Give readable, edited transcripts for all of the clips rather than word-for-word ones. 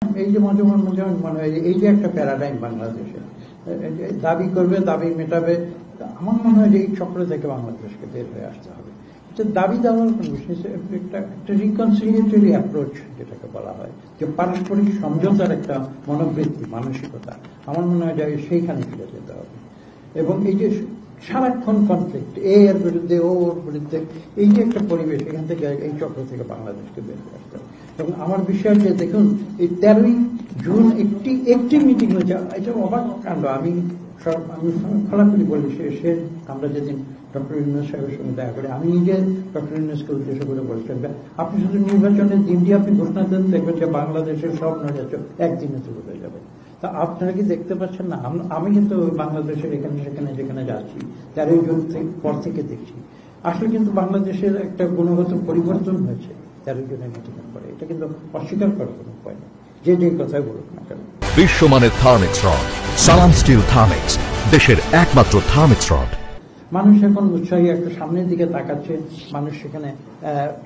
এই যে মাঝে মাঝে মনে হয় এই যে একটা প্যারাডাইম বাংলাদেশে দাবি করবে, দাবি মেটাবে, আমার মনে হয় যে এই চক্র থেকে বাংলাদেশকে বের হয়ে আসতে হবে। এটা দাবি দেওয়ার বিশেষ একটা রিকনসিলিয়েটরি অ্যাপ্রোচ যেটাকে বলা হয়, যে পারস্পরিক সমঝোতার একটা মনোবৃত্তি, মানসিকতা, আমার মনে হয় যে সেইখানে ফিরে যেতে হবে। এবং এই যে সারাক্ষণ কনফ্লিক্ট, এর বিরুদ্ধে ওর বিরুদ্ধে, এই যে একটা পরিবেশ, এখান থেকে এই চক্র থেকে বাংলাদেশকে বের হয়ে আসতে হবে। এবং আমার বিশ্বাস যে দেখুন এই 13ই জুন একটি মিটিং হয়েছে, এটা অবাক কাণ্ড। আমি খোলাখুলি বলি, সে আমরা যেদিন ডক্টর ইউনূস সাহেবের সঙ্গে দেখা করি, আমি নিজে ডক্টর ইউনূসকে উদ্দেশ্য করে বলছেন, আপনি শুধু নির্বাচনের দিন দিয়ে আপনি ঘোষণা দেন, দেখবেন যে বাংলাদেশের সব নৈরাজ্য একদিনে চলে হয়ে যাবে। তা আপনারা কি দেখতে পাচ্ছেন না? আমি কিন্তু বাংলাদেশের এখানে সেখানে যেখানে যাচ্ছি 13ই জুন পর থেকে দেখছি আসলে কিন্তু বাংলাদেশের একটা গুণগত পরিবর্তন হয়েছে 13ই জুনের মিটিংয়ের পরে। এটা কিন্তু অস্বীকার করার কোনো উপায় নেই, যে কথাই বলুক না কেন। বিশ্বমানের থার্মিক্স রড, সালাম স্টিল থার্মিক্স, দেশের একমাত্র থার্মিক্স রড। মানুষ এখন উৎসাহী, একটা সামনের দিকে তাকাচ্ছে, মানুষ সেখানে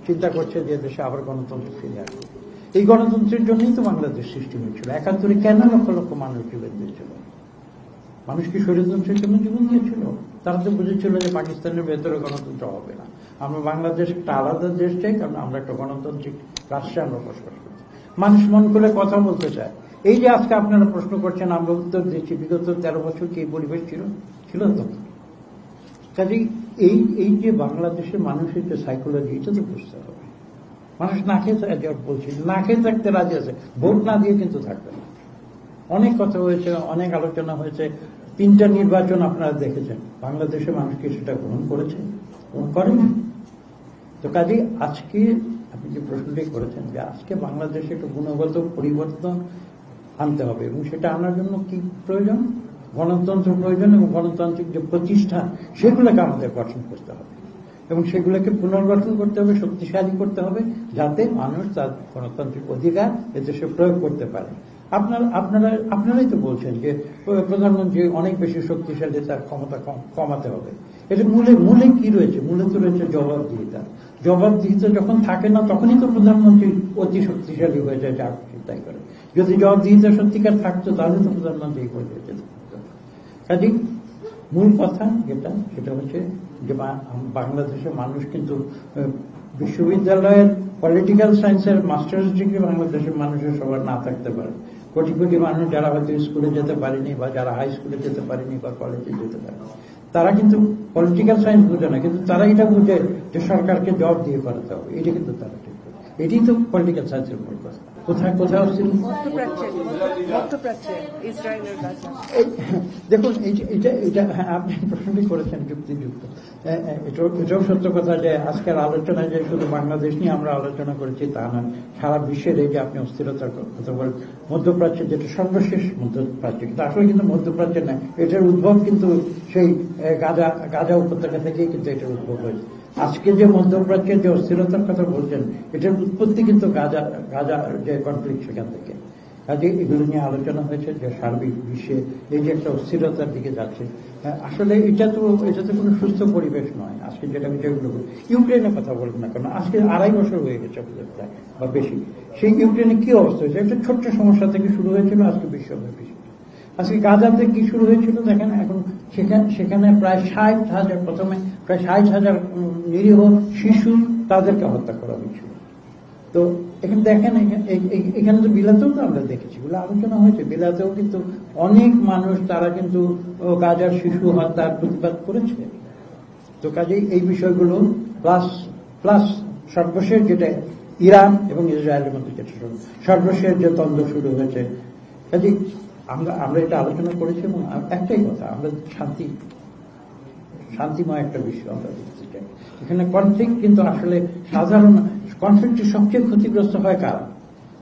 চিন্তা করছে যে দেশে আবার গণতন্ত্র ফিরে আসবে। এই গণতন্ত্রের জন্যই তো বাংলাদেশ সৃষ্টি হয়েছিল। 71-এ কেন লক্ষ লক্ষ মানুষ জীবন দিয়েছিল? মানুষ কি স্বৈরতন্ত্রের জন্য জীবন দিয়েছিল? তারা তো বুঝেছিল যে পাকিস্তানের ভেতরে গণতন্ত্র হবে না, আমরা বাংলাদেশ একটা আলাদা দেশ চাই, কারণ আমরা একটা গণতান্ত্রিক রাষ্ট্রে আমরা বসবাস করছি। মানুষ মন করে কথা বলতে চায়। এই যে আজকে আপনারা প্রশ্ন করছেন, আমরা উত্তর দিচ্ছি, বিগত 13 বছর কি এই পরিবেশ ছিল তো? কাজেই এই যে বাংলাদেশের মানুষের যে সাইকোলজি, এটা তো বুঝতে হবে। মানুষ না খেয়ে বলছি, না খেয়ে থাকতে রাজি আছে, ভোট না দিয়ে কিন্তু থাকবে না। অনেক কথা হয়েছে, অনেক আলোচনা হয়েছে, 3টা নির্বাচন আপনারা দেখেছেন, বাংলাদেশের মানুষকে সেটা গ্রহণ করেছে, গ্রহণ করেনি। তো কাজেই আজকে আপনি যে প্রশ্নটি করেছেন, যে আজকে বাংলাদেশে একটা গুণগত পরিবর্তন আনতে হবে, এবং সেটা আনার জন্য কি প্রয়োজন? গণতন্ত্র প্রয়োজন, এবং গণতান্ত্রিক যে প্রতিষ্ঠান সেগুলোকে আমাদের গঠন করতে হবে, এবং সেগুলোকে পুনর্গঠন করতে হবে, শক্তিশালী করতে হবে, যাতে মানুষ তার গণতান্ত্রিক অধিকার এদেশে প্রয়োগ করতে পারে। আপনারাই তো বলছেন যে প্রধানমন্ত্রী অনেক বেশি শক্তিশালী, তার ক্ষমতা কমাতে হবে। এটা মূলে কি রয়েছে? মূলে তো রয়েছে জবাবদিহিতা। জবাবদিহিতা যখন থাকে না, তখনই তো প্রধানমন্ত্রী অতি শক্তিশালী হয়ে যায়, যা চিন্তাই করে। যদি জবাবদিহিতা সত্যিকার থাকতো, তাহলে তো প্রধানমন্ত্রী হয়ে যেত। কাজেই মূল কথা সেটা হচ্ছে যে বাংলাদেশের মানুষ কিন্তু বিশ্ববিদ্যালয়ের পলিটিক্যাল সায়েন্সের মাস্টার্স ডিগ্রি বাংলাদেশের মানুষের সবার না থাকতে পারে। কোটি কোটি মানুষ যারা হয়তো স্কুলে যেতে পারেনি, বা যারা হাই স্কুলে যেতে পারেনি, বা কলেজে যেতে পারেনি, তারা কিন্তু পলিটিক্যাল সায়েন্স বুঝে না, কিন্তু তারা এটা বুঝে যে সরকারকে জবাব দিয়ে করাতে হবে। এটা কিন্তু তারা ঠিক করে। এটাই তো পলিটিক্যাল সায়েন্সের মূল কথা। কোথায় হচ্ছে দেখুন, এটা আপনি প্রশ্নটি করেছেন যুক্তিযুক্ত। এটাও সত্য কথা যে আজকের আলোচনায় যে শুধু বাংলাদেশ নিয়ে আমরা আলোচনা করেছি তা না, সারা বিশ্বের এই যে আপনি অস্থিরতার কথা বলেন, মধ্যপ্রাচ্যের যেটা সর্বশেষ মধ্যপ্রাচ্য, কিন্তু আসলে কিন্তু মধ্যপ্রাচ্যের নয়, এটার উদ্ভব কিন্তু সেই গাজা উপত্যকা থেকেই কিন্তু এটার উদ্ভব হয়েছে। আজকে যে মধ্যপ্রাচ্যের যে অস্থিরতার কথা বলছেন, এটার উৎপত্তি কিন্তু গাজা যে কনফ্লিক্ট, সেখান থেকে। কাজে এগুলো নিয়ে আলোচনা হয়েছে যে সার্বিক বিশ্বে এই যে একটা অস্থিরতার দিকে যাচ্ছে, আসলে এটা তো কোনো সুস্থ পরিবেশ নয়। আজকে যেটা বিষয়গুলো ইউক্রেনের কথা বলবো না কেন, আজকে 2.5 বছর হয়ে গেছে প্রায়, বা বেশি। সেই ইউক্রেনে কি অবস্থা হয়েছে? একটা ছোট্ট সমস্যা থেকে শুরু হয়েছিল, আজকে বিশ্বব্যাপী। আজকে গাজাতে কি শুরু হয়েছিল দেখেন, এখন সেখানে প্রায় 60,000, প্রথমে প্রায় 60,000 নিরীহ শিশু, তাদেরকে হত্যা করা হয়েছিল। তো এখানে দেখেন, এখানে তো বিলাতেও তো আমরা দেখেছি, বলে আলোচনা হয়েছে, বিলাতেও কিন্তু অনেক মানুষ তারা কিন্তু গাজার শিশু হত্যার প্রতিবাদ করেছে। তো কাজেই এই বিষয়গুলো প্লাস সর্বশেষ যেটা ইরান এবং ইসরায়েলের মধ্যে যেটা সর্বশেষ যে দ্বন্দ্ব শুরু হয়েছে, কাজেই আমরা এটা আলোচনা করেছি, এবং একটাই কথা, আমরা শান্তিময় একটা বিশ্ব আমরা দেখতে চাই। এখানে কনফ্লিক্ট কিন্তু আসলে সাধারণ কনফ্লিক্টের সবচেয়ে ক্ষতিগ্রস্ত হয় কারা?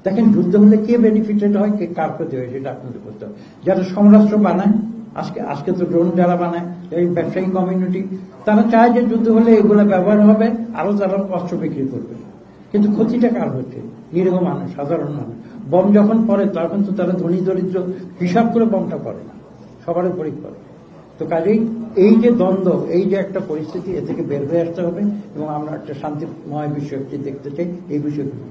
দেখেন, যুদ্ধ হলে কে বেনিফিটেড হয়, কে কার ক্ষতি হয়, সেটা আপনাদের করতে হবে। যারা সমরাস্ত্র বানায়, আজকে তো ড্রোন যারা বানায়, এই ব্যবসায়ী কমিউনিটি, তারা চায় যে যুদ্ধ হলে এগুলো ব্যবহার হবে, আরো তারা অস্ত্র বিক্রি করবে। কিন্তু ক্ষতিটা কার হচ্ছে? নিরীহ মানুষ, সাধারণ মানুষ। বম যখন পড়ে, তখন তো তারা ধনী দরিদ্র হিসাব করে বমটা পড়ে না, সবার উপরই পড়ে। তো কাজেই এই যে দ্বন্দ্ব, এই যে একটা পরিস্থিতি, এ থেকে বের হয়ে আসতে হবে, এবং আমরা একটা শান্তিময় বিশ্ব দেখতে চাই। এই বিষয়গুলো